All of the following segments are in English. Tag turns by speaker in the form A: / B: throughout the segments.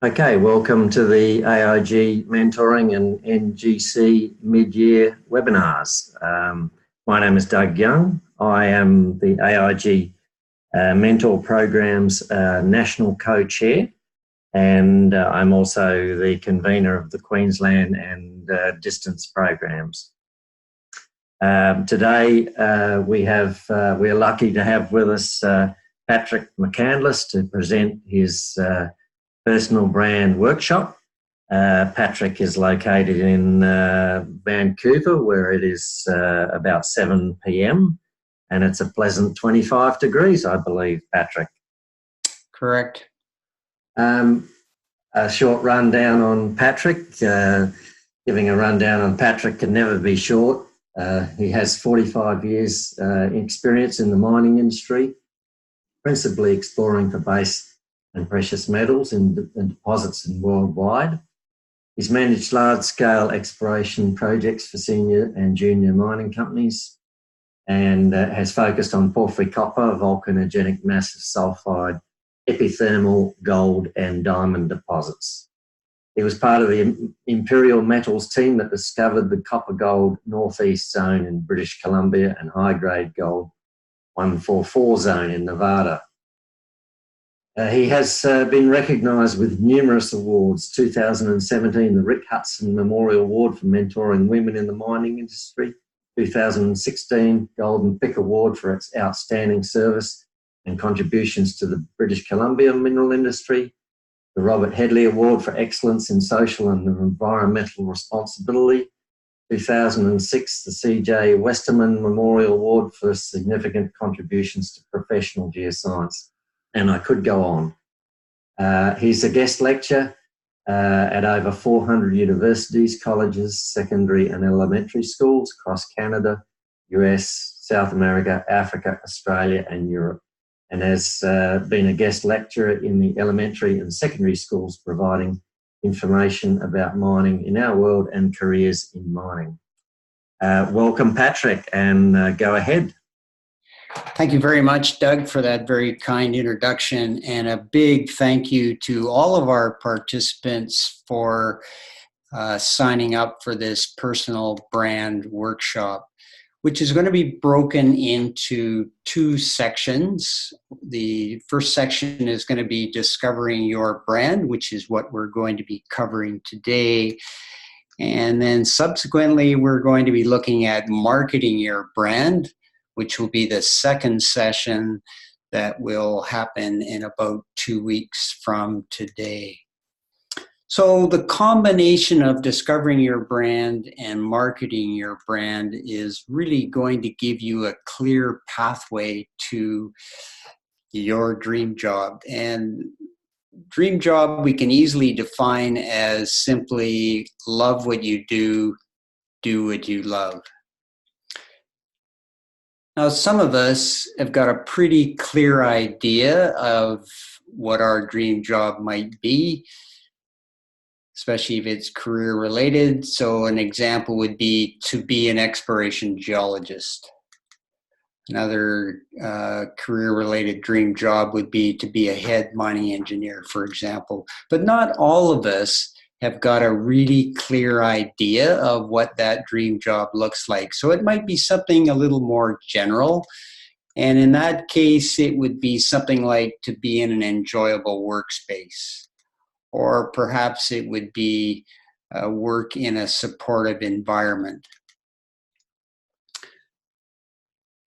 A: Okay, welcome to the AIG Mentoring and NGC Mid-Year Webinars. My name is Doug Young. I am the AIG Mentor Program's National Co-Chair, and I'm also the convener of the Queensland and Distance Programs. Today we're lucky to have with us Patrick McCandless to present his personal brand workshop. Patrick is located in Vancouver, where it is about 7 p.m. and it's a pleasant 25 degrees, I believe, Patrick.
B: Correct.
A: A short rundown on Patrick. Giving a rundown on Patrick can never be short. He has 45 years experience in the mining industry, principally exploring for base and precious metals in deposits worldwide. He's managed large-scale exploration projects for senior and junior mining companies and has focused on porphyry copper, volcanogenic massive sulfide, epithermal gold and diamond deposits. He was part of the Imperial Metals team that discovered the copper-gold northeast zone in British Columbia and high-grade gold 144 zone in Nevada. He has been recognised with numerous awards. 2017, the Rick Hudson Memorial Award for mentoring women in the mining industry. 2016, Golden Pick Award for its outstanding service and contributions to the British Columbia mineral industry. The Robert Hedley Award for excellence in social and environmental responsibility. 2006, the C.J. Westerman Memorial Award for significant contributions to professional geoscience. And I could go on. He's a guest lecturer at over 400 universities, colleges, secondary and elementary schools across Canada, US, South America, Africa, Australia and Europe, and has been a guest lecturer in the elementary and secondary schools providing information about mining in our world and careers in mining. Welcome, Patrick, and go ahead.
B: Thank you very much, Doug, for that very kind introduction, and a big thank you to all of our participants for signing up for this personal brand workshop, which is going to be broken into two sections. The first section is going to be discovering your brand, which is what we're going to be covering today. And then subsequently, we're going to be looking at marketing your brand, which will be the second session that will happen in about 2 weeks from today. So the combination of discovering your brand and marketing your brand is really going to give you a clear pathway to your dream job. And dream job we can easily define as simply love what you do what you love. Now, some of us have got a pretty clear idea of what our dream job might be, especially if it's career related. So an example would be to be an exploration geologist. Another career related dream job would be to be a head mining engineer, for example. But not all of us have got a really clear idea of what that dream job looks like. So it might be something a little more general. And in that case, it would be something like to be in an enjoyable workspace. Or perhaps it would be work in a supportive environment.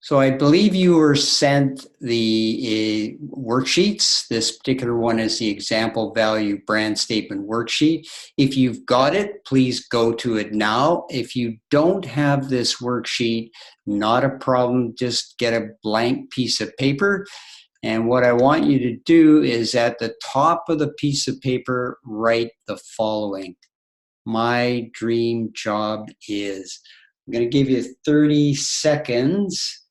B: So I believe you were sent the worksheets. This particular one is the example value brand statement worksheet. If you've got it, please go to it now. If you don't have this worksheet, not a problem. Just get a blank piece of paper. And what I want you to do is at the top of the piece of paper, write the following. My dream job is. I'm going to give you 30 seconds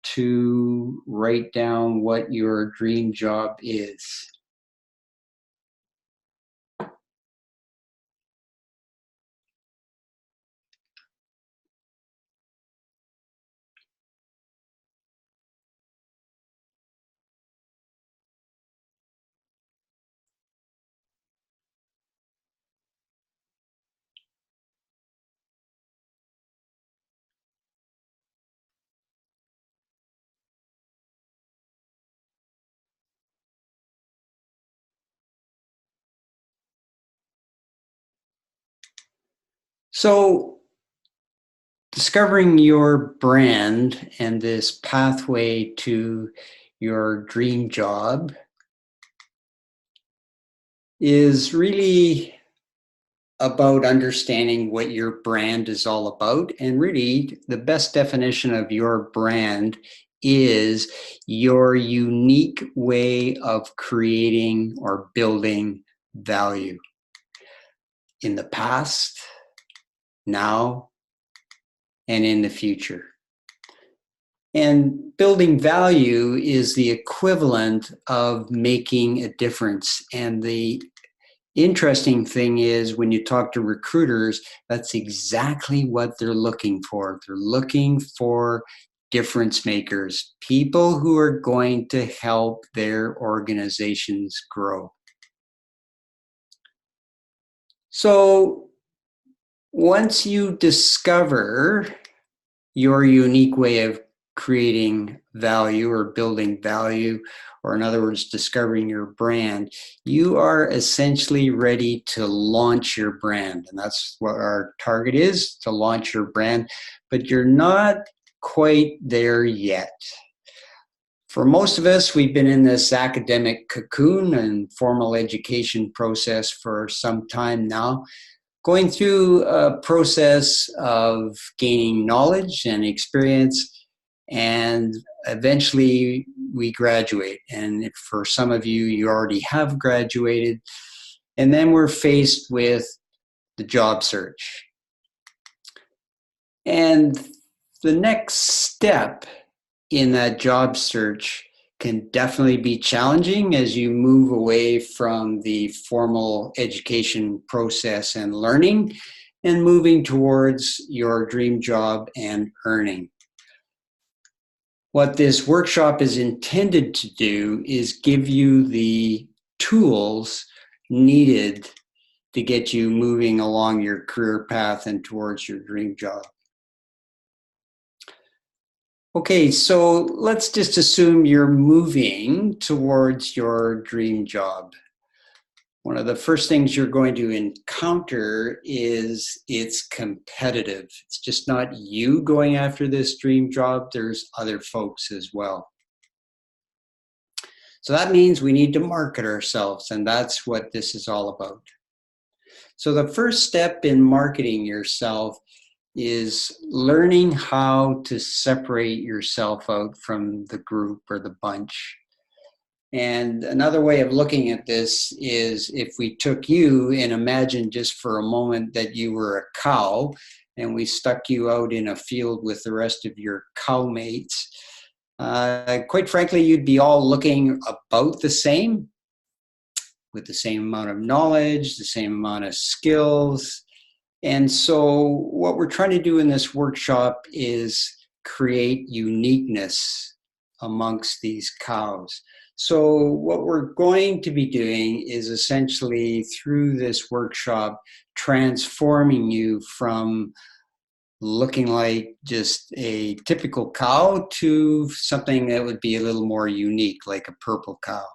B: to write down what your dream job is. So discovering your brand and this pathway to your dream job is really about understanding what your brand is all about. And really, the best definition of your brand is your unique way of creating or building value in the past, now, and in the future. And building value is the equivalent of making a difference. And the interesting thing is when you talk to recruiters, that's exactly what they're looking for. They're looking for difference makers, people who are going to help their organizations grow. So once you discover your unique way of creating value or building value, or in other words, discovering your brand, you are essentially ready to launch your brand. And that's what our target is, to launch your brand, but you're not quite there yet. For most of us, we've been in this academic cocoon and formal education process for some time now, going through a process of gaining knowledge and experience, and eventually we graduate. And for some of you, you already have graduated. And then we're faced with the job search. And the next step in that job search can definitely be challenging as you move away from the formal education process and learning and moving towards your dream job and earning. What this workshop is intended to do is give you the tools needed to get you moving along your career path and towards your dream job. Okay, so let's just assume you're moving towards your dream job. One of the first things you're going to encounter is it's competitive. It's just not you going after this dream job, there's other folks as well. So that means we need to market ourselves, and that's what this is all about. So the first step in marketing yourself is learning how to separate yourself out from the group or the bunch. And another way of looking at this is if we took you and imagine just for a moment that you were a cow and we stuck you out in a field with the rest of your cow mates, quite frankly, you'd be all looking about the same, with the same amount of knowledge, the same amount of skills. And so what we're trying to do in this workshop is create uniqueness amongst these cows. So what we're going to be doing is essentially through this workshop transforming you from looking like just a typical cow to something that would be a little more unique, like a purple cow.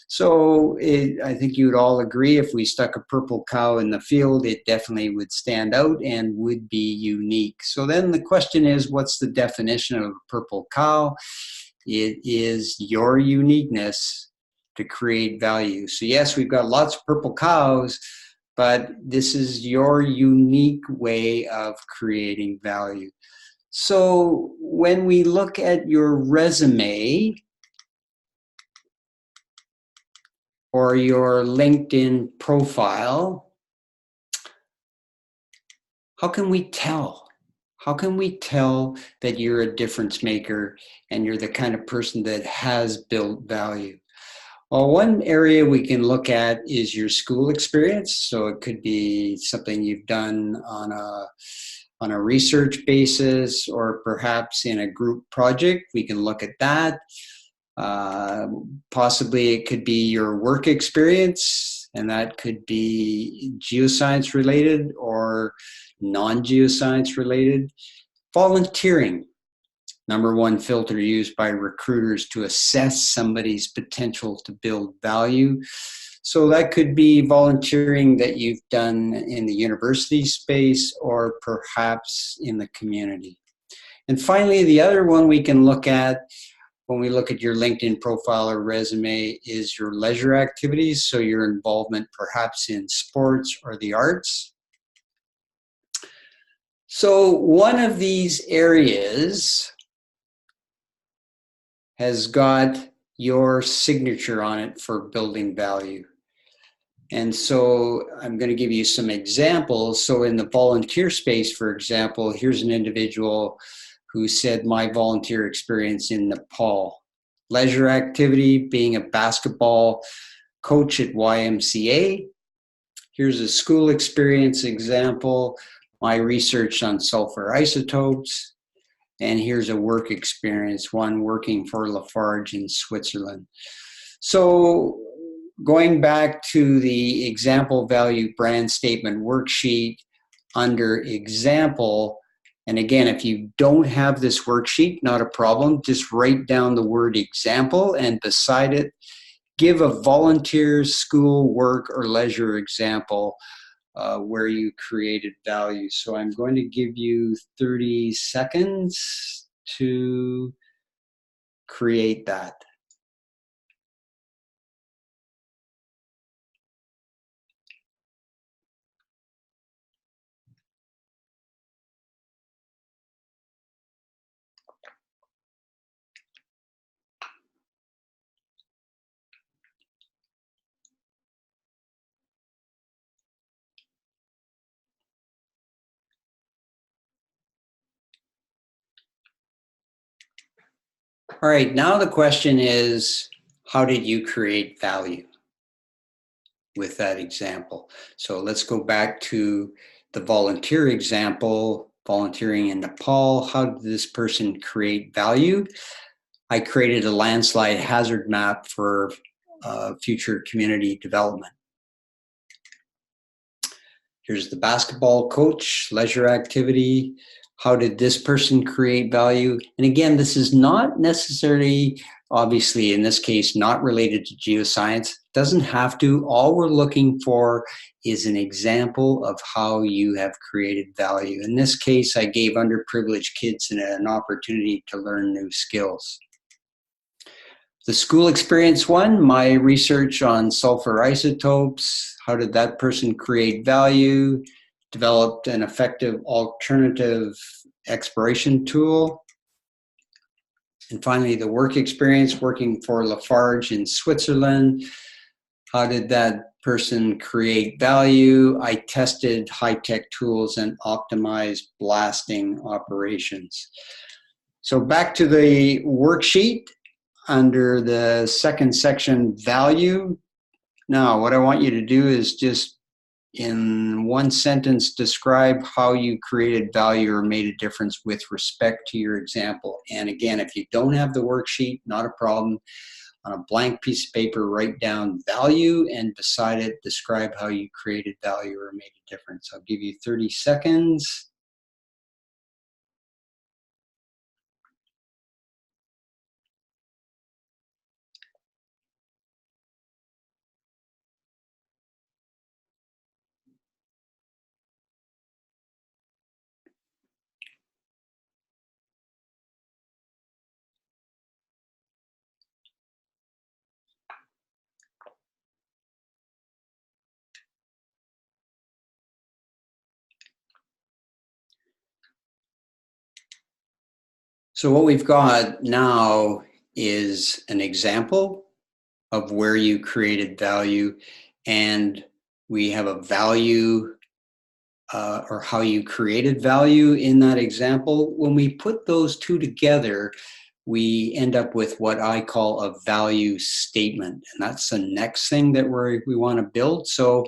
B: So I think you would all agree if we stuck a purple cow in the field, it definitely would stand out and would be unique. So then the question is, what's the definition of a purple cow? It is your uniqueness to create value. So yes, we've got lots of purple cows, but this is your unique way of creating value. So when we look at your resume, or your LinkedIn profile, how can we tell? How can we tell that you're a difference maker and you're the kind of person that has built value? Well, one area we can look at is your school experience. So it could be something you've done on a research basis, or perhaps in a group project. We can look at that. Possibly it could be your work experience, and that could be geoscience related or non-geoscience related. Volunteering, number one filter used by recruiters to assess somebody's potential to build value. So that could be volunteering that you've done in the university space or perhaps in the community. And finally, the other one we can look at when we look at your LinkedIn profile or resume is your leisure activities, so your involvement perhaps in sports or the arts. So one of these areas has got your signature on it for building value. And so I'm going to give you some examples. So in the volunteer space, for example, here's an individual who said, my volunteer experience in Nepal. Leisure activity, being a basketball coach at YMCA. Here's a school experience example, my research on sulfur isotopes. And here's a work experience, one working for Lafarge in Switzerland. So going back to the example value brand statement worksheet under example, and again, if you don't have this worksheet, not a problem, just write down the word example and beside it, give a volunteer, school, work, or leisure example where you created value. So I'm going to give you 30 seconds to create that. All right, now the question is, how did you create value with that example? So let's go back to the volunteer example, volunteering in Nepal. How did this person create value? I created a landslide hazard map for future community development. Here's the basketball coach, leisure activity. How did this person create value? And again, this is not necessarily, obviously in this case, not related to geoscience. Doesn't have to. All we're looking for is an example of how you have created value. In this case, I gave underprivileged kids an opportunity to learn new skills. The school experience one, my research on sulfur isotopes. How did that person create value? Developed an effective alternative exploration tool. And finally, the work experience working for Lafarge in Switzerland. How did that person create value? I tested high-tech tools and optimized blasting operations. So back to the worksheet under the second section, value. Now, what I want you to do is just in one sentence, describe how you created value or made a difference with respect to your example. And again, if you don't have the worksheet, not a problem. On a blank piece of paper, write down value and beside it, describe how you created value or made a difference. I'll give you 30 seconds. So what we've got now is an example of where you created value, and we have a value or how you created value in that example. When we put those two together, we end up with what I call a value statement, and that's the next thing that we want to build. So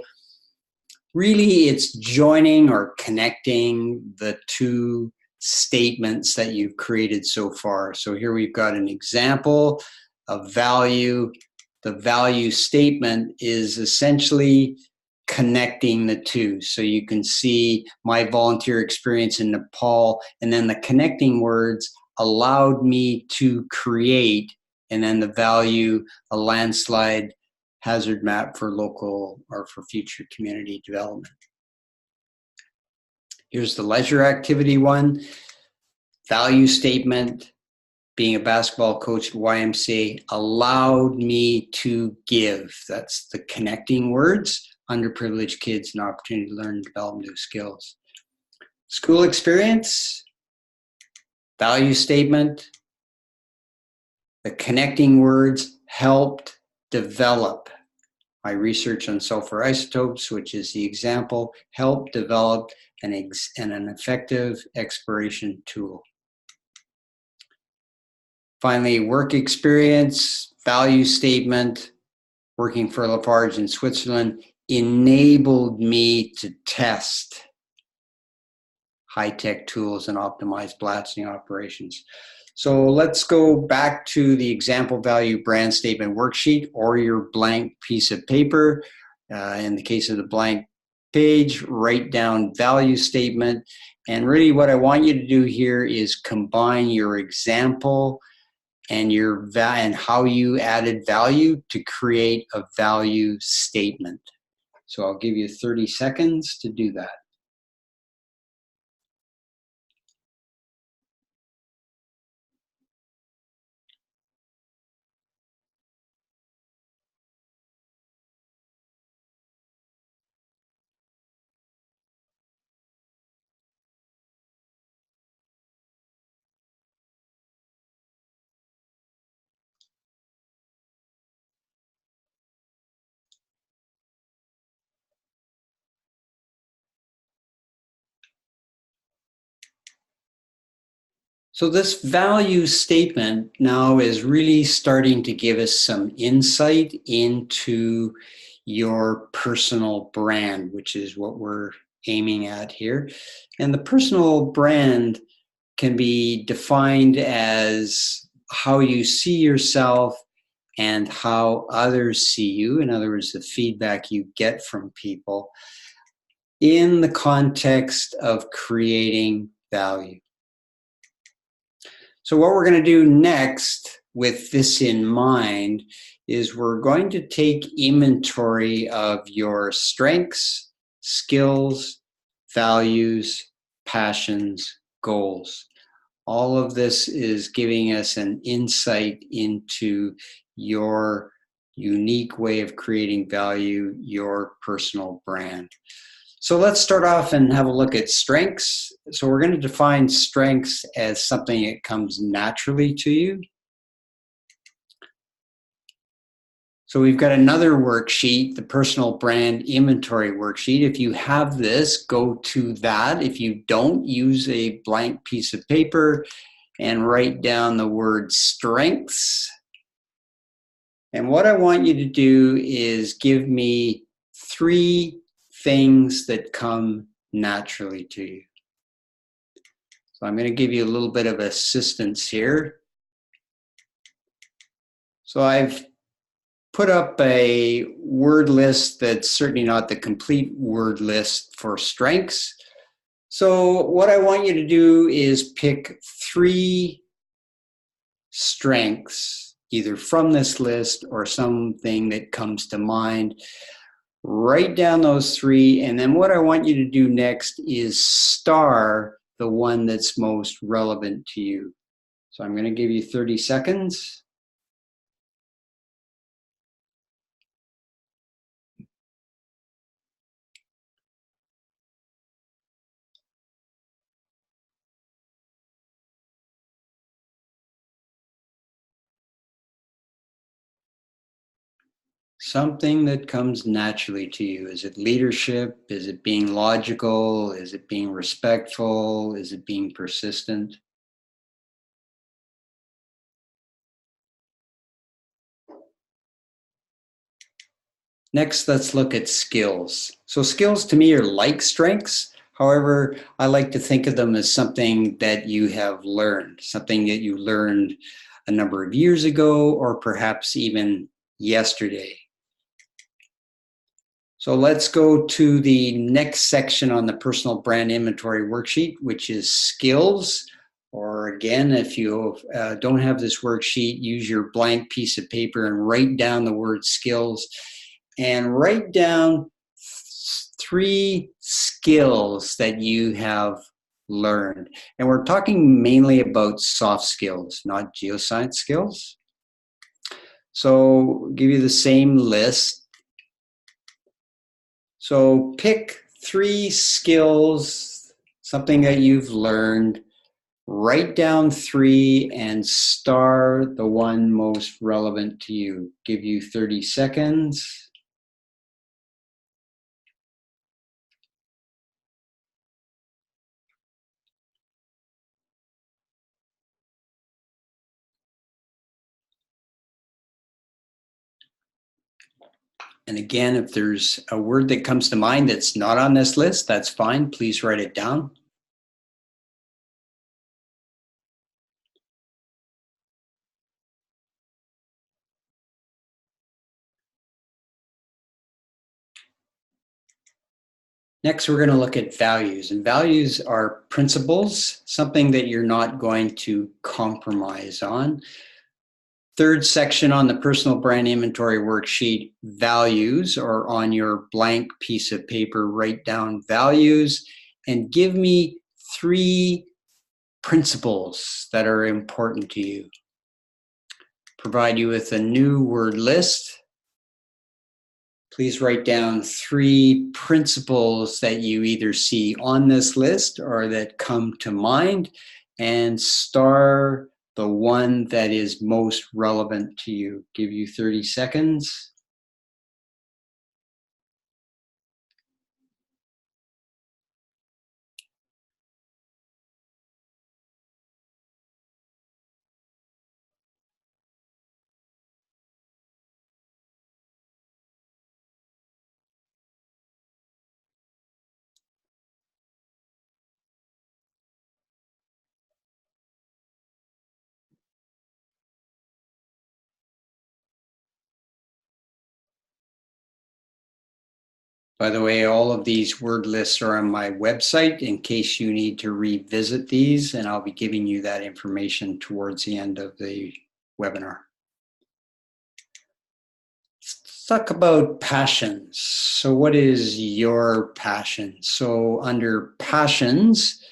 B: really it's joining or connecting the two statements that you've created so far. So here we've got an example of value. The value statement is essentially connecting the two. So you can see my volunteer experience in Nepal, and then the connecting words allowed me to create, and then the value, a landslide hazard map for local or for future community development. Here's the leisure activity one. Value statement. Being a basketball coach at YMCA allowed me to give. That's the connecting words. Underprivileged kids an opportunity to learn and develop new skills. School experience. Value statement. The connecting words helped develop. My research on sulfur isotopes, which is the example, helped develop an effective exploration tool. Finally, work experience, value statement, working for Lafarge in Switzerland enabled me to test high-tech tools and optimize blasting operations. So let's go back to the example value brand statement worksheet or your blank piece of paper. In the case of the blank page, write down value statement. And really what I want you to do here is combine your example and how you added value to create a value statement. So I'll give you 30 seconds to do that. So this value statement now is really starting to give us some insight into your personal brand, which is what we're aiming at here. And the personal brand can be defined as how you see yourself and how others see you. In other words, the feedback you get from people in the context of creating value. So what we're going to do next with this in mind is we're going to take inventory of your strengths, skills, values, passions, goals. All of this is giving us an insight into your unique way of creating value, your personal brand. So let's start off and have a look at strengths. So we're going to define strengths as something that comes naturally to you. So we've got another worksheet, the personal brand inventory worksheet. If you have this, go to that. If you don't, use a blank piece of paper and write down the word strengths. And what I want you to do is give me 3 things that come naturally to you. So I'm going to give you a little bit of assistance here. So I've put up a word list that's certainly not the complete word list for strengths. So what I want you to do is pick 3 strengths, either from this list or something that comes to mind. Write down those 3, and then what I want you to do next is star the one that's most relevant to you. So I'm going to give you 30 seconds. Something that comes naturally to you. Is it leadership? Is it being logical? Is it being respectful? Is it being persistent? Next, let's look at skills. So skills to me are like strengths. However, I like to think of them as something that you have learned, something that you learned a number of years ago or perhaps even yesterday. So let's go to the next section on the personal brand inventory worksheet, which is skills. Or again, if you don't have this worksheet, use your blank piece of paper and write down the word skills, and write down 3 skills that you have learned. And we're talking mainly about soft skills, not geoscience skills. So I'll give you the same list. So pick 3 skills, something that you've learned. Write down 3 and star the one most relevant to you. Give you 30 seconds. And again, if there's a word that comes to mind that's not on this list, that's fine. Please write it down. Next, we're going to look at values. And values are principles, something that you're not going to compromise on. Third section on the personal brand inventory worksheet, values, or on your blank piece of paper, write down values and give me 3 principles that are important to you. Provide you with a new word list. Please write down 3 principles that you either see on this list or that come to mind, and star the one that is most relevant to you. Give you 30 seconds. By the way, all of these word lists are on my website in case you need to revisit these, and I'll be giving you that information towards the end of the webinar. Let's talk about passions. So what is your passion? So under passions,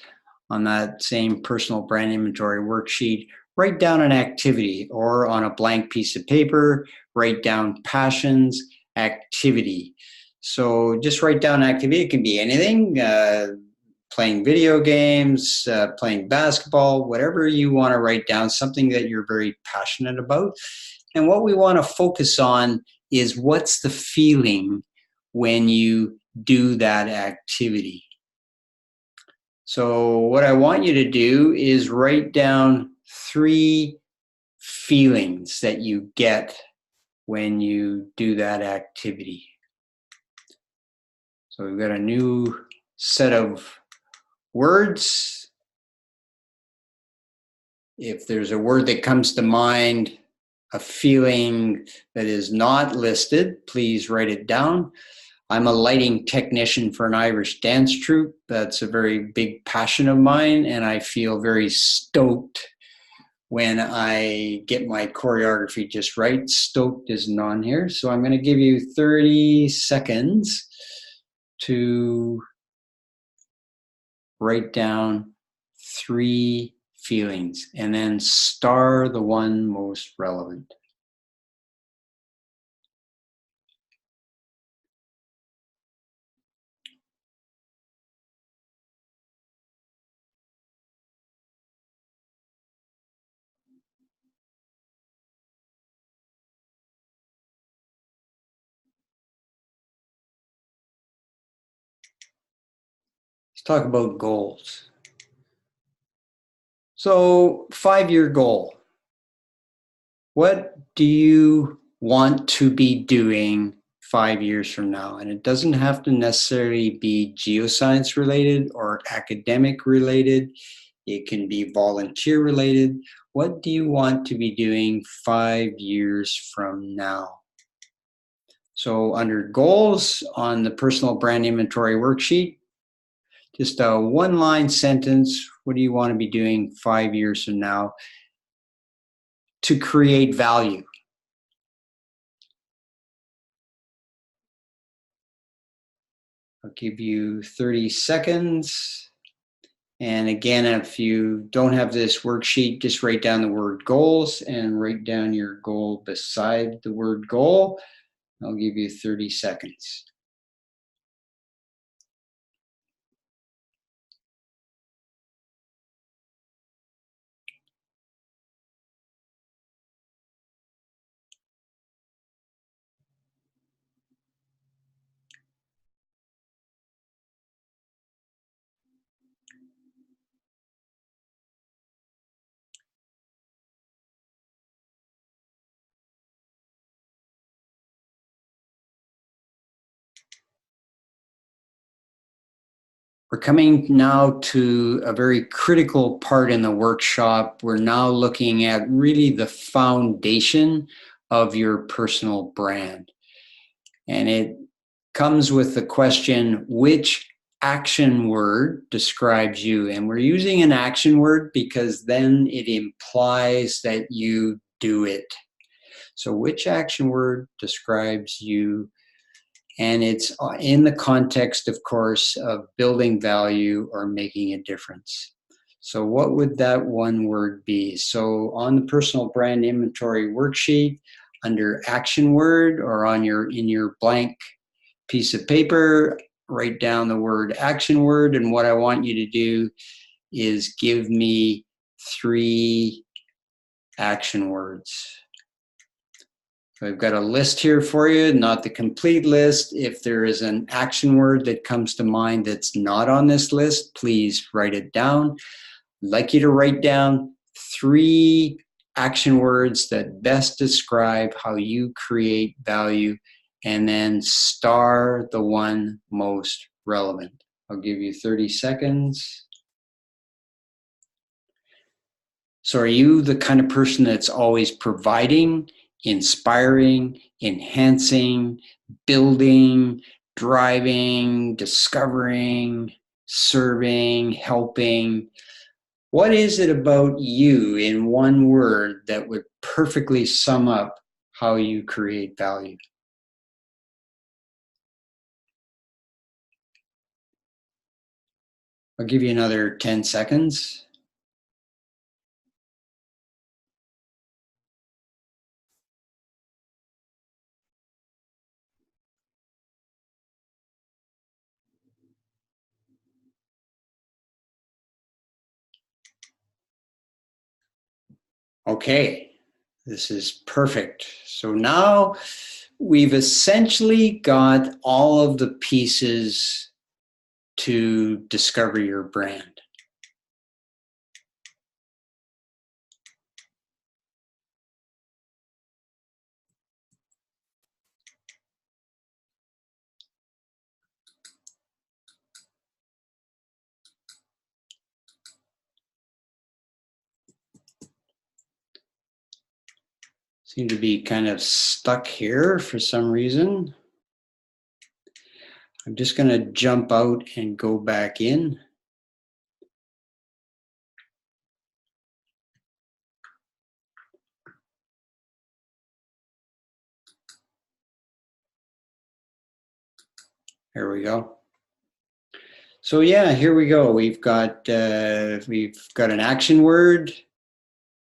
B: on that same personal brand inventory worksheet, write down an activity, or on a blank piece of paper, write down passions, activity. So just write down activity. It can be anything, playing video games, playing basketball, whatever you want to write down, something that you're very passionate about. And what we want to focus on is what's the feeling when you do that activity. So what I want you to do is write down 3 feelings that you get when you do that activity. So we've got a new set of words. If there's a word that comes to mind, a feeling that is not listed, please write it down. I'm a lighting technician for an Irish dance troupe. That's a very big passion of mine, and I feel very stoked when I get my choreography just right. Stoked isn't on here, so I'm going to give you 30 seconds to write down 3 feelings, and then star the one most relevant. Let's talk about goals. So, 5-year goal. What do you want to be doing 5 years from now? And it doesn't have to necessarily be geoscience related or academic related. It can be volunteer related. What do you want to be doing 5 years from now? So under goals on the personal brand inventory worksheet, just a 1-line sentence, What do you want to be doing 5 years from now to create value? I'll give you 30 seconds. And again, if you don't have this worksheet, just write down the word goals and write down your goal beside the word goal. I'll give you 30 seconds. We're coming now to a very critical part in the workshop. We're now looking at really the foundation of your personal brand. And it comes with the question, which action word describes you? And we're using an action word because then it implies that you do it. So which action word describes you? And it's in the context, of course, of building value or making a difference. So what would that one word be? So on the personal brand inventory worksheet, under action word or in your blank piece of paper, write down the word action word. And what I want you to do is give me 3 action words. So I've got a list here for you, not the complete list. If there is an action word that comes to mind that's not on this list, please write it down. I'd like you to write down 3 action words that best describe how you create value, and then star the one most relevant. I'll give you 30 seconds. So are you the kind of person that's always providing, inspiring, enhancing, building, driving, discovering, serving, helping? What is it about you in one word that would perfectly sum up how you create value? I'll give you another 10 seconds. Okay, this is perfect. So now we've essentially got all of the pieces to discover your brand. Seem to be kind of stuck here for some reason. I'm just going to jump out and go back in. There we go. So yeah, here we go. We've got an action word.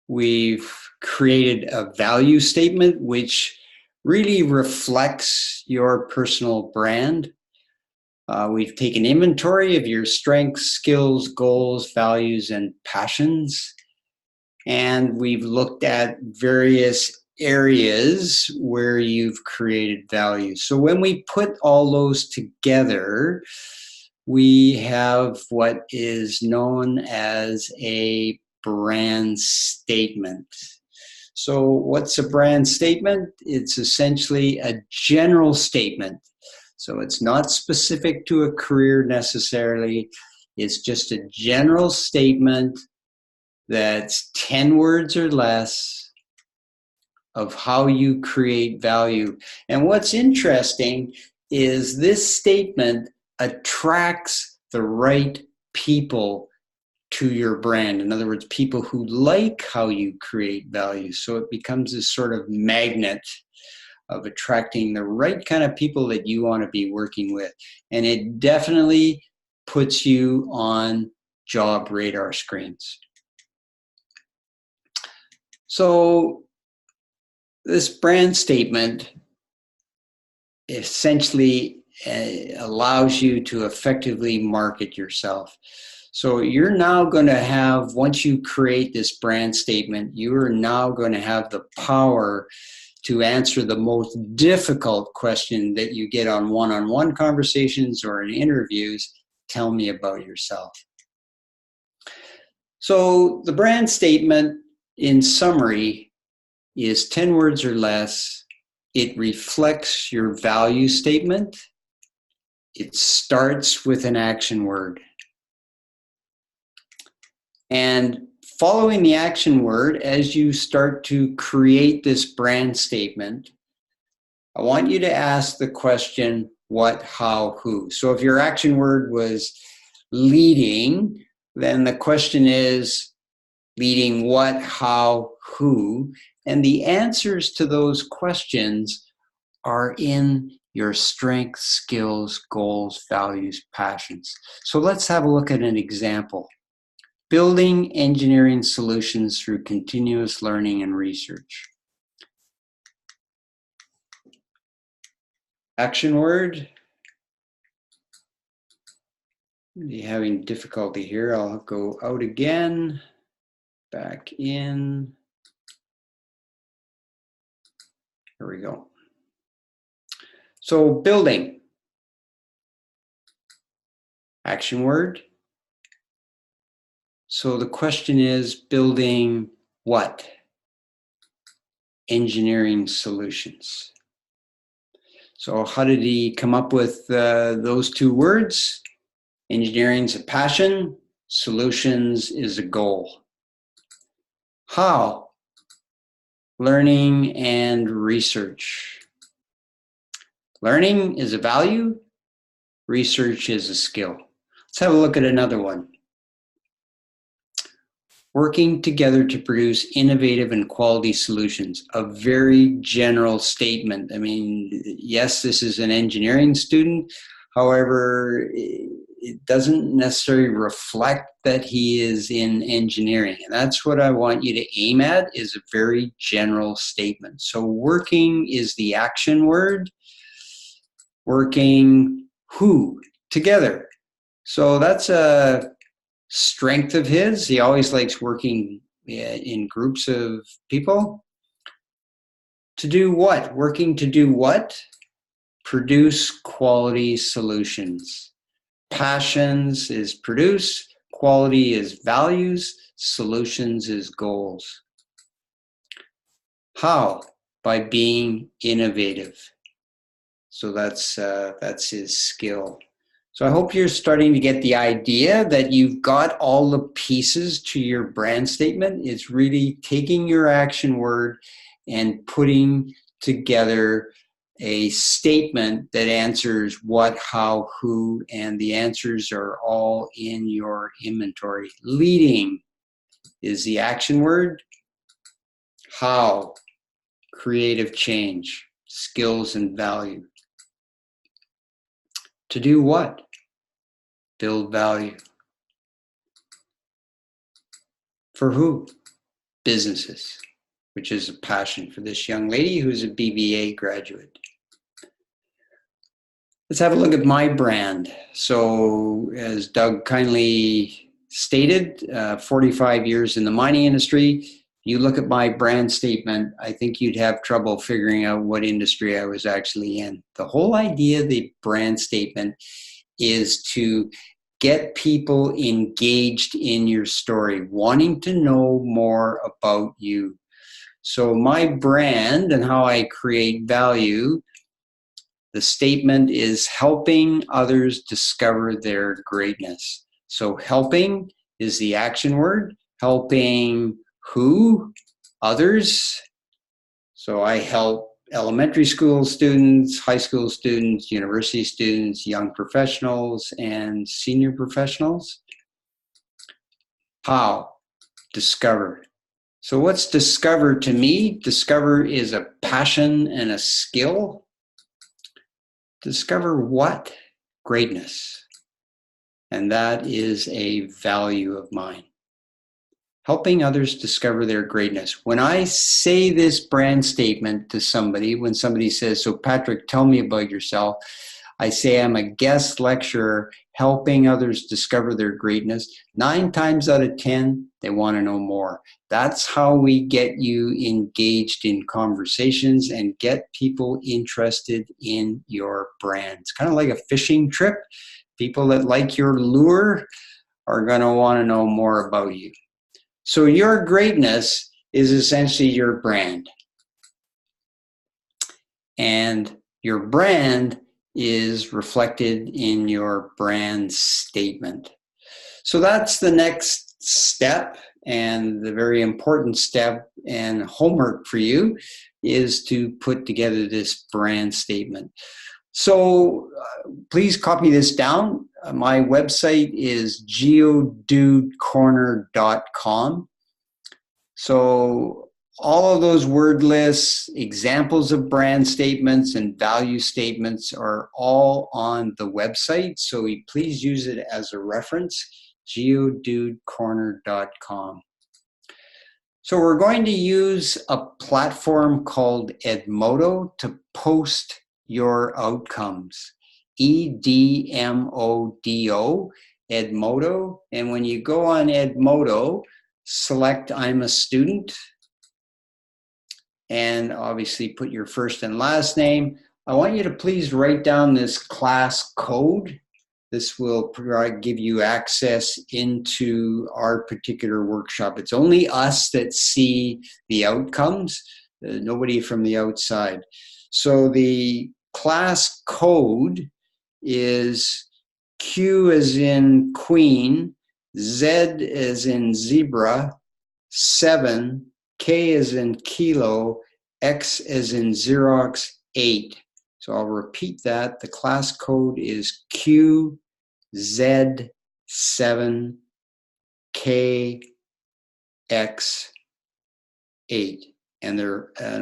B: We've created a value statement, which really reflects your personal brand. We've taken inventory of your strengths, skills, goals, values, and passions. And we've looked at various areas where you've created value. So when we put all those together, we have what is known as a brand statement. So what's a brand statement? It's essentially a general statement. So it's not specific to a career necessarily. It's just a general statement that's 10 words or less of how you create value. And what's interesting is this statement attracts the right people to your brand. In other words, people who like how you create value. So it becomes this sort of magnet of attracting the right kind of people that you want to be working with. And it definitely puts you on job radar screens. So this brand statement essentially allows you to effectively market yourself. So you're now going to have, once you create this brand statement, you are now going to have the power to answer the most difficult question that you get on one-on-one conversations or in interviews. Tell me about yourself. So the brand statement, in summary, is 10 words or less. It reflects your value statement. It starts with an action word. And following the action word, as you start to create this brand statement, I want you to ask the question, what, how, who. So if your action word was leading, then the question is leading what, how, who. And the answers to those questions are in your strengths, skills, goals, values, passions. So let's have a look at an example. Building engineering solutions through continuous learning and research. Action word. You're having difficulty here. I'll go out again, back in. Here we go. So building. Action word. So the question is building what? Engineering solutions. So how did he come up with those two words? Engineering's a passion, solutions is a goal. How? Learning and research. Learning is a value, research is a skill. Let's have a look at another one. Working together to produce innovative and quality solutions. A very general statement. I mean, yes, this is an engineering student. However, it doesn't necessarily reflect that he is in engineering. And that's what I want you to aim at, is a very general statement. So working is the action word. Working, who? Together. So that's a strength of his. He always likes working in groups of people. To do what? Working to do what? Produce quality solutions. Passions is produce, quality is values, solutions is goals. How? By being innovative. So that's his skill. So I hope you're starting to get the idea that you've got all the pieces to your brand statement. It's really taking your action word and putting together a statement that answers what, how, who, and the answers are all in your inventory. Leading is the action word. How? Creative change, skills and value. To do what? Build value. For who? Businesses, which is a passion for this young lady who's a BBA graduate. Let's have a look at my brand. So as Doug kindly stated, 45 years in the mining industry. You look at my brand statement, I think you'd have trouble figuring out what industry I was actually in. The whole idea of the brand statement is to get people engaged in your story, wanting to know more about you. So my brand and how I create value, the statement is helping others discover their greatness. So helping is the action word. Helping who? Others. So I help elementary school students, high school students, university students, young professionals, and senior professionals. How? Discover. So what's discover to me? Discover is a passion and a skill. Discover what? Greatness. And that is a value of mine. Helping others discover their greatness. When I say this brand statement to somebody, when somebody says, so Patrick, tell me about yourself, I say I'm a guest lecturer helping others discover their greatness. 9 times out of 10, they want to know more. That's how we get you engaged in conversations and get people interested in your brand. It's kind of like a fishing trip. People that like your lure are going to want to know more about you. So your greatness is essentially your brand. And your brand is reflected in your brand statement. So that's the next step, and the very important step and homework for you is to put together this brand statement. So please copy this down. My website is geodudecorner.com. So all of those word lists, examples of brand statements and value statements are all on the website. So please use it as a reference, geodudecorner.com. So we're going to use a platform called Edmodo to post your outcomes. EDMODO, Edmodo. And when you go on Edmodo, select I'm a student, and obviously put your first and last name. I want you to please write down this class code. This will give you access into our particular workshop. It's only us that see the outcomes, nobody from the outside. So the class code is Q as in Queen, Z as in Zebra, 7, K as in Kilo, X as in Xerox, 8. So I'll repeat that. The class code is QZ7, KX8. And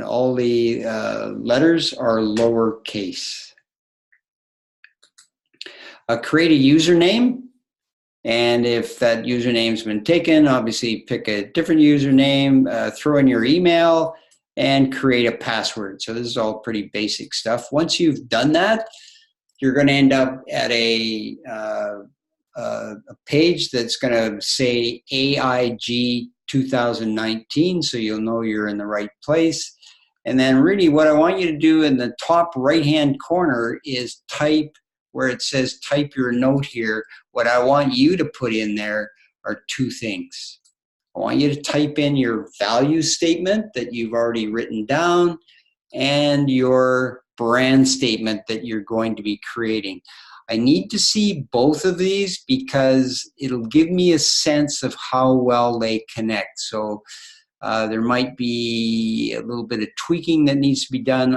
B: all the letters are lowercase. Create a username. And if that username's been taken, obviously pick a different username, throw in your email, and create a password. So this is all pretty basic stuff. Once you've done that, you're going to end up at a page that's going to say AIG 2019, so you'll know you're in the right place. And then really what I want you to do in the top right-hand corner is type where it says type your note here. What I want you to put in there are 2 things. I want you to type in your value statement that you've already written down and your brand statement that you're going to be creating. I need to see both of these because it'll give me a sense of how well they connect. So there might be a little bit of tweaking that needs to be done.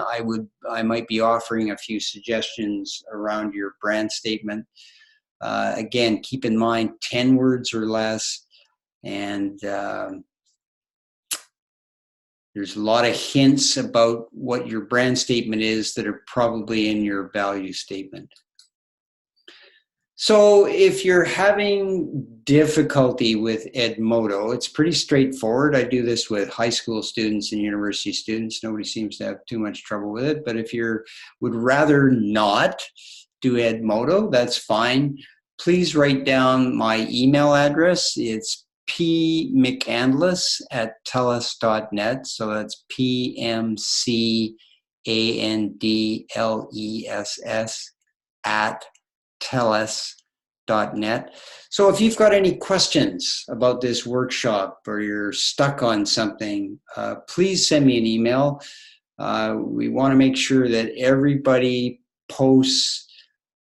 B: I might be offering a few suggestions around your brand statement. Again, keep in mind 10 words or less, and there's a lot of hints about what your brand statement is that are probably in your value statement. So if you're having difficulty with Edmodo, it's pretty straightforward. I do this with high school students and university students. Nobody seems to have too much trouble with it. But if you would rather not do Edmodo, that's fine. Please write down my email address. It's pmcandless@telus.net. So that's PMCANDLESS @telus.net. So if you've got any questions about this workshop or you're stuck on something, please send me an email. We want to make sure that everybody posts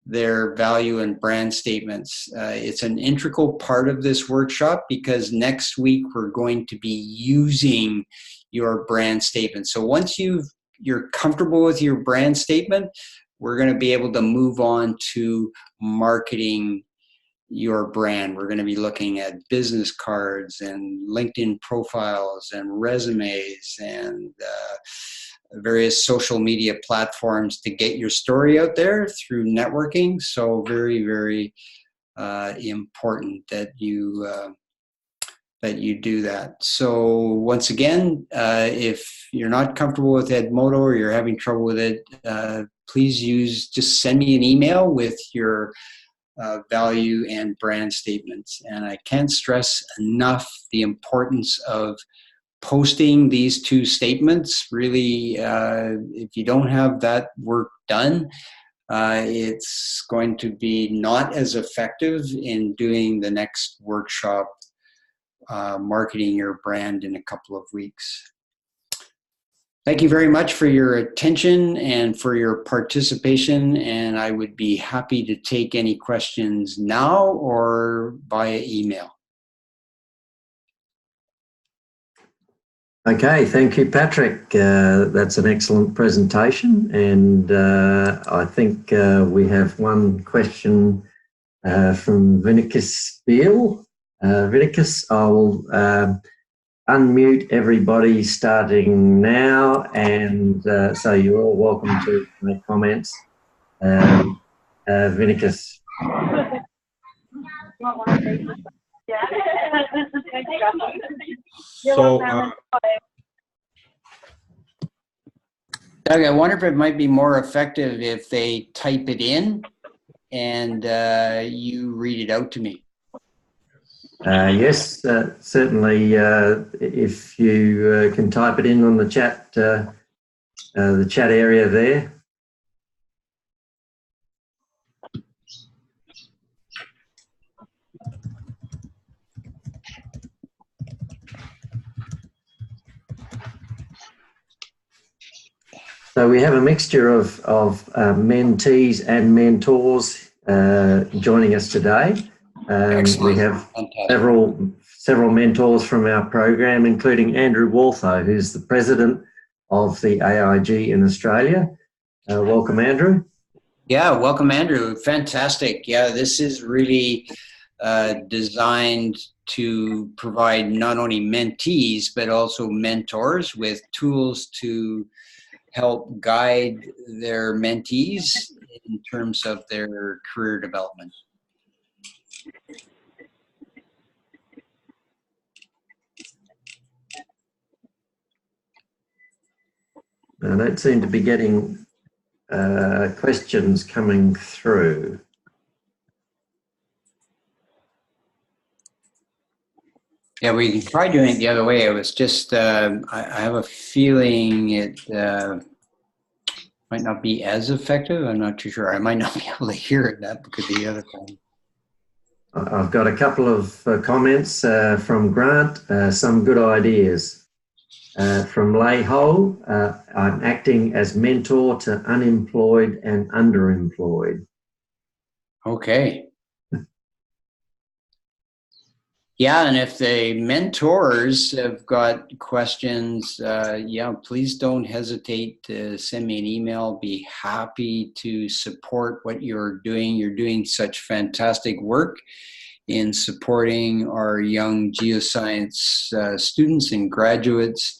B: their value and brand statements. It's an integral part of this workshop because next week we're going to be using your brand statement. So once you're comfortable with your brand statement, we're going to be able to move on to marketing your brand. We're going to be looking at business cards and LinkedIn profiles and resumes and various social media platforms to get your story out there through networking. So very, very important that you do that. So once again, if you're not comfortable with Edmodo or you're having trouble with it, please just send me an email with your value and brand statements. And I can't stress enough the importance of posting these two statements. Really, if you don't have that work done, it's going to be not as effective in doing the next workshop, marketing your brand in a couple of weeks. Thank you very much for your attention and for your participation, and I would be happy to take any questions now or via email.
A: Okay, thank you, Patrick. That's an excellent presentation, and I think we have one question from Vinicus Beale. Vinicus, I'll unmute everybody starting now, and so you're all welcome to make comments. Vinicus.
C: So,
B: Doug, I wonder if it might be more effective if they type it in and you read it out to me.
A: Yes, certainly. If you can type it in on the chat area there. So we have a mixture of mentees and mentors joining us today. We have several mentors from our program, including Andrew Waltho, who's the president of the AIG in Australia. Welcome, Andrew.
B: Yeah, welcome, Andrew. Fantastic. Yeah, this is really designed to provide not only mentees, but also mentors with tools to help guide their mentees in terms of their career development.
A: I don't seem to be getting questions coming through.
B: Yeah, we can try doing it the other way. It was just, I have a feeling it might not be as effective. I'm not too sure. I might not be able to hear it. That could be the other thing.
A: I've got a couple of comments from Grant, some good ideas. From Lay Ho, I'm acting as mentor to unemployed and underemployed.
B: Okay. Yeah, and if the mentors have got questions, yeah, please don't hesitate to send me an email. Be happy to support what you're doing. You're doing such fantastic work in supporting our young geoscience students and graduates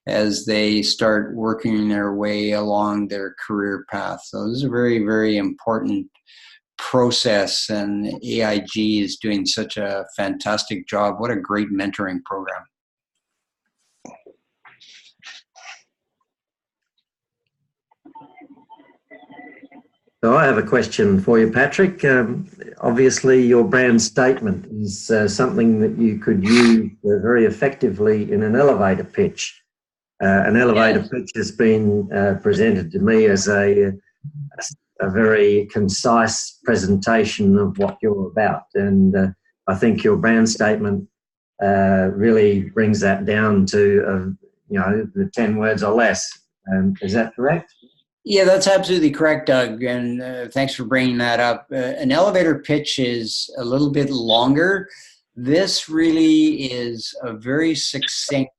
B: as they start working their way along their career path. So this is a very, very important process, and AIG is doing such a fantastic job. What a great mentoring program.
A: So I have a question for you, Patrick. Obviously, your brand statement is something that you could use very effectively in an elevator pitch. An elevator pitch has been presented to me as a very concise presentation of what you're about, and I think your brand statement really brings that down to the 10 words or less. Is that correct?
B: Yeah, that's absolutely correct, Doug, and thanks for bringing that up. An elevator pitch is a little bit longer. This really is a very succinct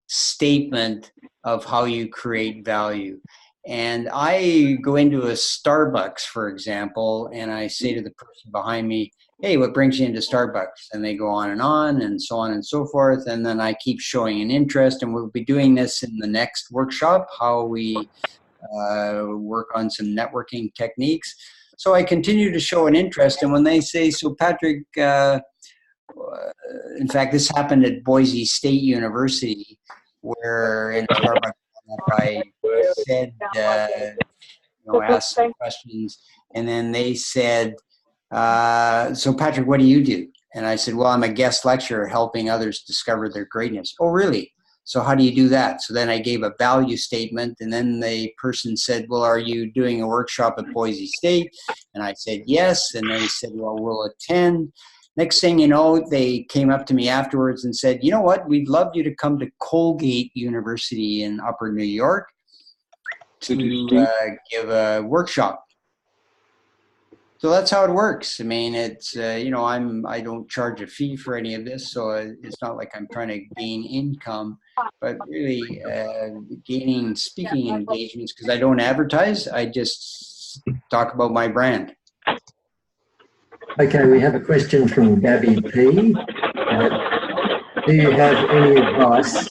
B: statement of how you create value. And I go into a Starbucks, for example, and I say to the person behind me, hey, what brings you into Starbucks? And they go on and so on and so forth. And then I keep showing an interest, and we'll be doing this in the next workshop, how we work on some networking techniques. So I continue to show an interest. And when they say, so Patrick, in fact, this happened at Boise State University, where in a Starbucks I said, asked some questions, and then they said, so Patrick, what do you do? And I said, well, I'm a guest lecturer helping others discover their greatness. Oh, really? So how do you do that? So then I gave a value statement, and then the person said, well, are you doing a workshop at Boise State? And I said, yes. And they said, well, we'll attend. Next thing you know, they came up to me afterwards and said, you know what, we'd love you to come to Colgate University in Upper New York to give a workshop. So that's how it works. I mean, it's, I don't charge a fee for any of this, so it's not like I'm trying to gain income, but really gaining speaking engagements, because I don't advertise, I just talk about my brand.
A: Okay, we have a question from Gabby P. Do you have any advice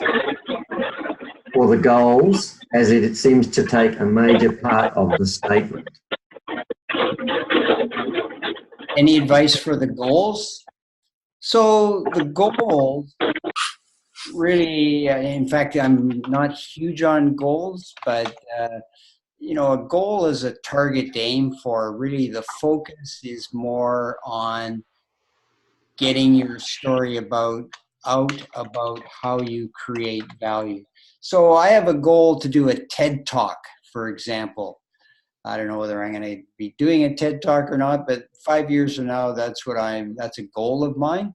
A: for the goals, as it seems to take a major part of the statement?
B: Any advice for the goals? So the goals, really, in fact, I'm not huge on goals, but a goal is a target to aim for. Really, the focus is more on getting your story out about how you create value. So I have a goal to do a TED Talk, for example. I don't know whether I'm going to be doing a TED Talk or not, but 5 years from now, that's a goal of mine.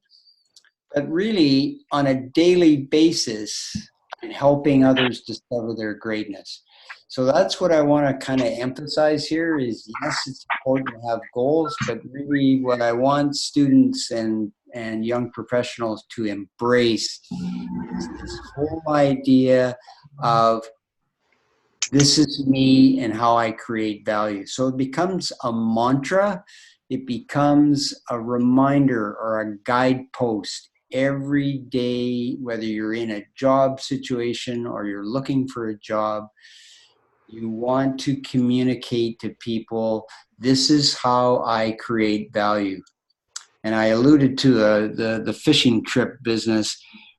B: But really, on a daily basis, I'm helping others discover their greatness. So that's what I want to kind of emphasize here is, yes, it's important to have goals, but really what I want students and young professionals to embrace is this whole idea of this is me and how I create value. So it becomes a mantra. It becomes a reminder or a guidepost every day, whether you're in a job situation or you're looking for a job. You want to communicate to people, this is how I create value. And I alluded to the fishing trip business.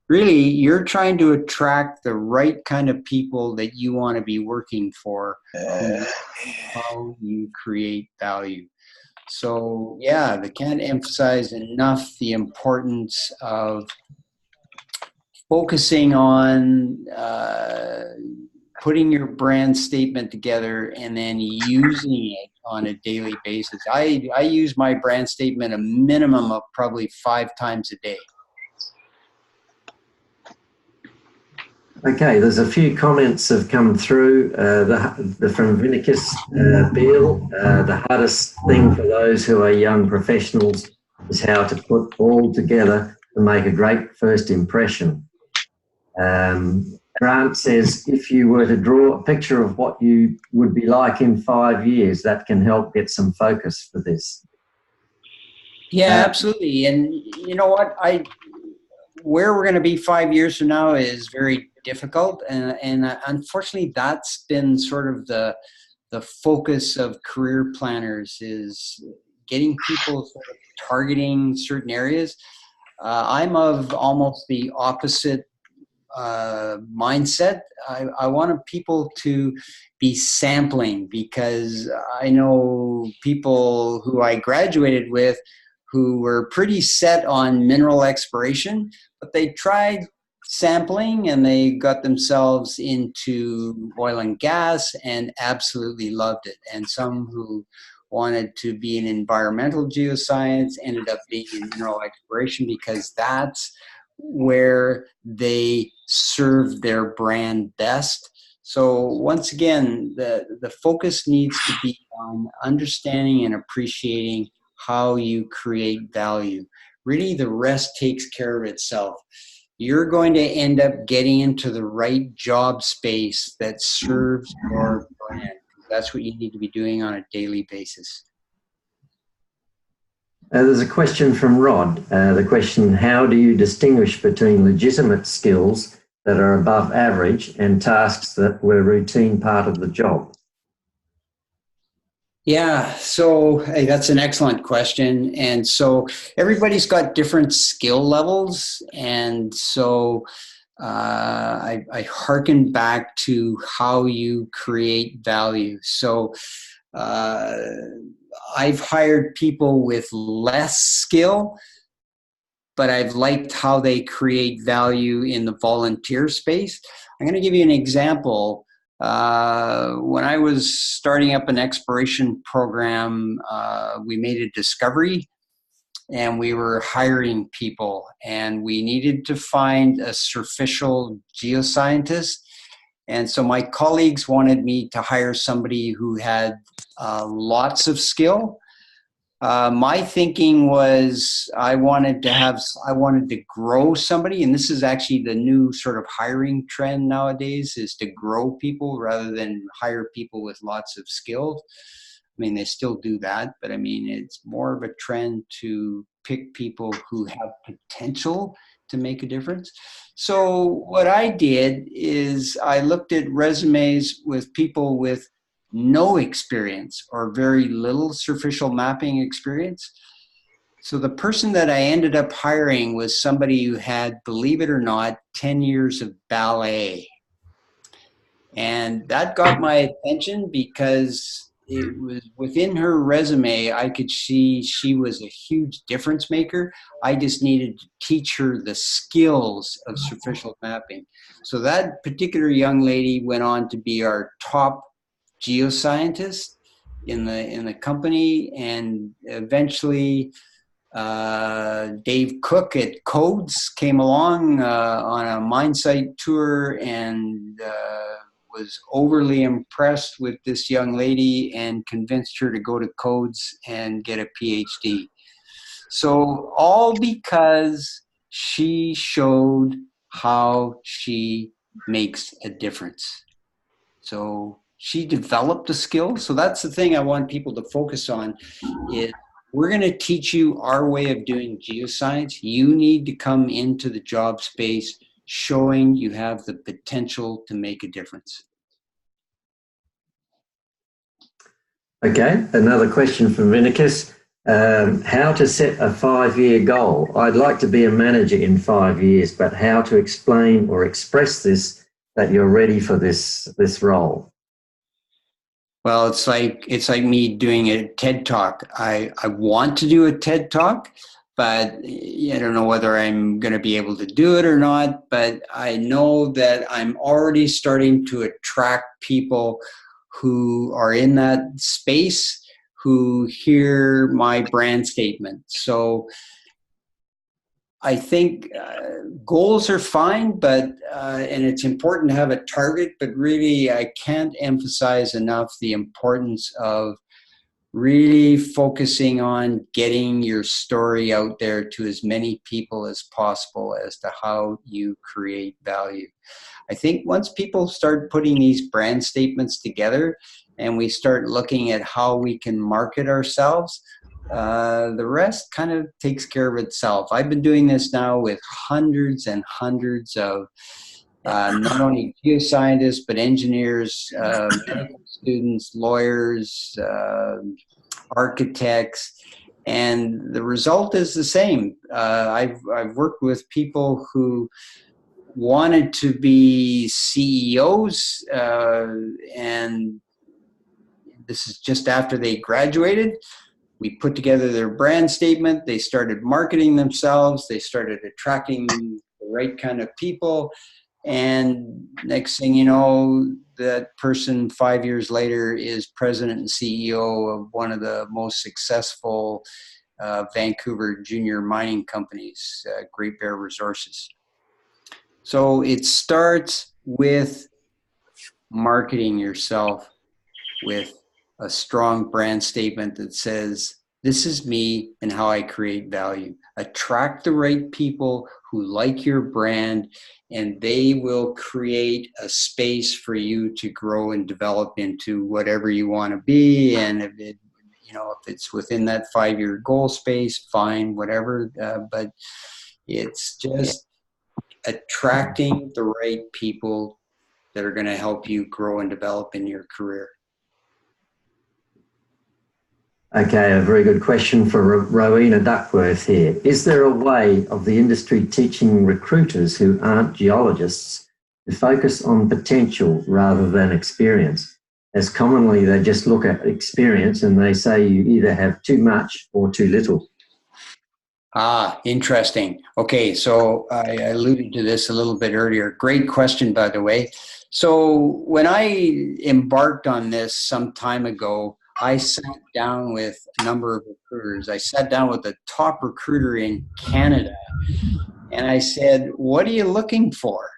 B: Really, you're trying to attract the right kind of people that you want to be working for, how you create value. So, yeah, they can't emphasize enough the importance of focusing on putting your brand statement together and then using it on a daily basis. I use my brand statement a minimum of probably 5 times a day.
A: Okay, there's a few comments have come through. From Vinicus Beale, the hardest thing for those who are young professionals is how to put all together to make a great first impression. Grant says, if you were to draw a picture of what you would be like in 5 years, that can help get some focus for this.
B: Yeah, absolutely. And you know what? Where we're going to be 5 years from now is very difficult. And unfortunately, that's been sort of the focus of career planners, is getting people sort of targeting certain areas. I'm of almost the opposite mindset. I want people to be sampling, because I know people who I graduated with who were pretty set on mineral exploration, but they tried sampling and they got themselves into oil and gas and absolutely loved it. And some who wanted to be in environmental geoscience ended up being in mineral exploration, because that's where they serve their brand best. So once again, the focus needs to be on understanding and appreciating how you create value. Really, the rest takes care of itself. You're going to end up getting into the right job space that serves your brand. That's what you need to be doing on a daily basis.
A: There's a question from Rod. The question, how do you distinguish between legitimate skills that are above average and tasks that were routine part of the job?
B: Yeah, so hey, that's an excellent question. And so everybody's got different skill levels. And so I hearken back to how you create value. So uh, I've hired people with less skill, but I've liked how they create value in the volunteer space. I'm going to give you an example. When I was starting up an exploration program, we made a discovery and we were hiring people, and we needed to find a superficial geoscientist. And so my colleagues wanted me to hire somebody who had lots of skill. My thinking was I wanted to grow somebody, and this is actually the new sort of hiring trend nowadays, is to grow people rather than hire people with lots of skills. I mean, they still do that, but I mean, it's more of a trend to pick people who have potential to make a difference. So what I did is I looked at resumes with people with no experience or very little superficial mapping experience. So the person that I ended up hiring was somebody who had, believe it or not, 10 years of ballet. And that got my attention because it was within her resume, I could see she was a huge difference maker. I just needed to teach her the skills of superficial mapping. So that particular young lady went on to be our top geoscientist in the company, and eventually Dave Cook at Codes came along on a mine site tour and was overly impressed with this young lady and convinced her to go to Codes and get a PhD. So all because she showed how she makes a difference. So she developed a skill. So that's the thing I want people to focus on is we're going to teach you our way of doing geoscience. You need to come into the job space showing you have the potential to make a difference.
A: Okay, another question from Vinicus. How to set a 5-year goal? I'd like to be a manager in 5 years, but how to explain or express this, that you're ready for this role?
B: Well, it's like me doing a TED Talk. I want to do a TED Talk, but I don't know whether I'm going to be able to do it or not. But I know that I'm already starting to attract people who are in that space who hear my brand statement. So I think goals are fine, but and it's important to have a target, but really I can't emphasize enough the importance of really focusing on getting your story out there to as many people as possible as to how you create value. I think once people start putting these brand statements together and we start looking at how we can market ourselves, the rest kind of takes care of itself. I've been doing this now with hundreds and hundreds of not only geoscientists, but engineers, medical students, lawyers, architects, and the result is the same. I've worked with people who wanted to be CEOs, and this is just after they graduated. We put together their brand statement. They started marketing themselves. They started attracting the right kind of people. And next thing you know, that person 5 years later is president and CEO of one of the most successful Vancouver junior mining companies, Great Bear Resources. So it starts with marketing yourself with a strong brand statement that says, this is me and how I create value. Attract the right people who like your brand, and they will create a space for you to grow and develop into whatever you want to be. And if it's within that 5-year goal space, fine, whatever. But it's just attracting the right people that are going to help you grow and develop in your career.
A: Okay, a very good question for Rowena Duckworth here. Is there a way of the industry teaching recruiters who aren't geologists to focus on potential rather than experience? As commonly they just look at experience and they say you either have too much or too little.
B: Ah, interesting. Okay, so I alluded to this a little bit earlier. Great question, by the way. So when I embarked on this some time ago, I sat down with a number of recruiters. I sat down with a top recruiter in Canada, and I said, "What are you looking for?"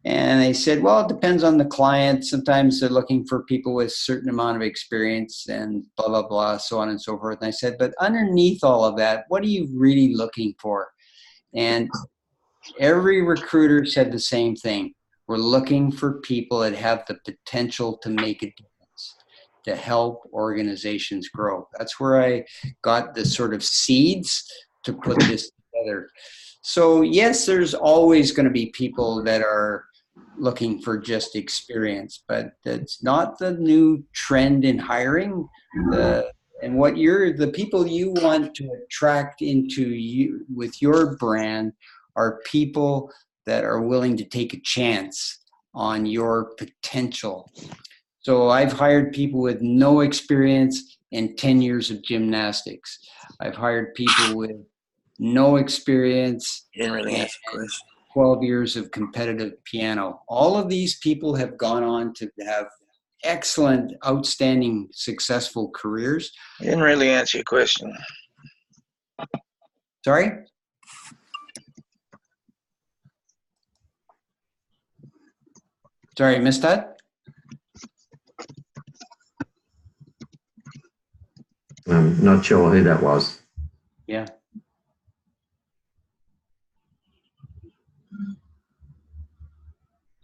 B: And they said, "Well, it depends on the client. Sometimes they're looking for people with a certain amount of experience and blah, blah, blah, so on and so forth." And I said, "But underneath all of that, what are you really looking for?" And every recruiter said the same thing. We're looking for people that have the potential to make a difference, to help organizations grow. That's where I got the sort of seeds to put this together. So yes, there's always going to be people that are looking for just experience, but that's not the new trend in hiring. And what the people you want to attract into you with your brand are people that are willing to take a chance on your potential. So I've hired people with no experience and 10 years of gymnastics. I've hired people with no experience.
C: You didn't really answer the question.
B: 12 years of competitive piano. All of these people have gone on to have excellent, outstanding, successful careers.
C: You didn't really answer your question.
B: Sorry? Sorry, I missed that?
A: I'm not sure who that was.
B: Yeah.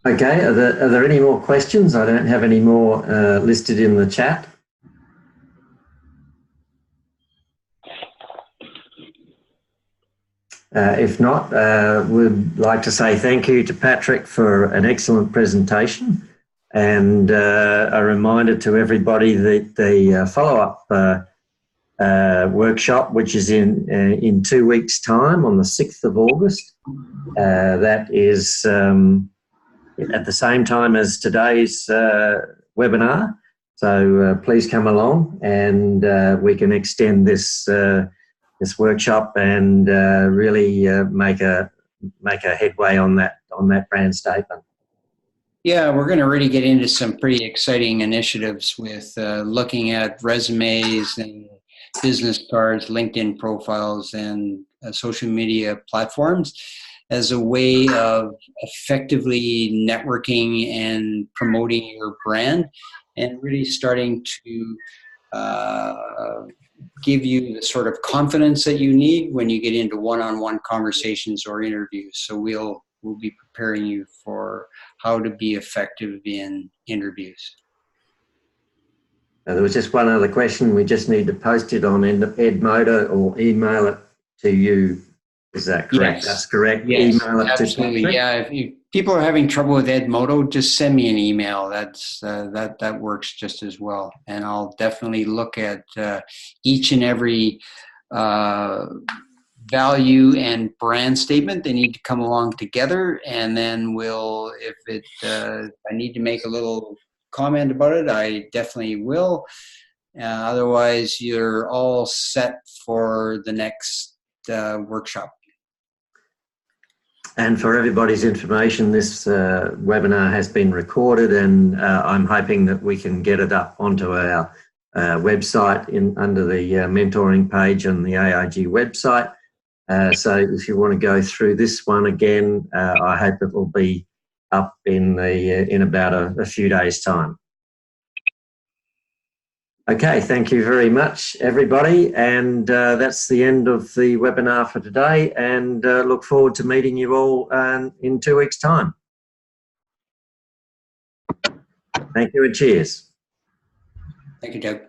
A: Okay, are there any more questions? I don't have any more listed in the chat. If not, we'd like to say thank you to Patrick for an excellent presentation, and a reminder to everybody that the follow-up workshop, which is in 2 weeks' time on the 6th of August, that is at the same time as today's webinar. So please come along, and we can extend this workshop and really make a headway on that brand statement.
B: Yeah, we're going to really get into some pretty exciting initiatives with looking at resumes and business cards, LinkedIn profiles, and social media platforms as a way of effectively networking and promoting your brand, and really starting to give you the sort of confidence that you need when you get into one-on-one conversations or interviews. So we'll be preparing you for how to be effective in interviews.
A: There was just one other question. We just need to post it on Edmodo or email it to you. Is that correct?
B: Yes.
A: That's correct.
B: Yes,
A: email it
B: absolutely.
A: to Patrick.
B: Yeah, if people are having trouble with Edmodo, just send me an email. That works just as well. And I'll definitely look at each and every value and brand statement. They need to come along together, and then if I need to make a little comment about it, I definitely will. Otherwise, you're all set for the next workshop.
A: And for everybody's information, this webinar has been recorded, and I'm hoping that we can get it up onto our website under the mentoring page on the AIG website. So if you want to go through this one again, I hope it will be up in about a few days' time. Okay, thank you very much, everybody. And that's the end of the webinar for today, and look forward to meeting you all in 2 weeks' time. Thank you and cheers.
B: Thank you, Doug.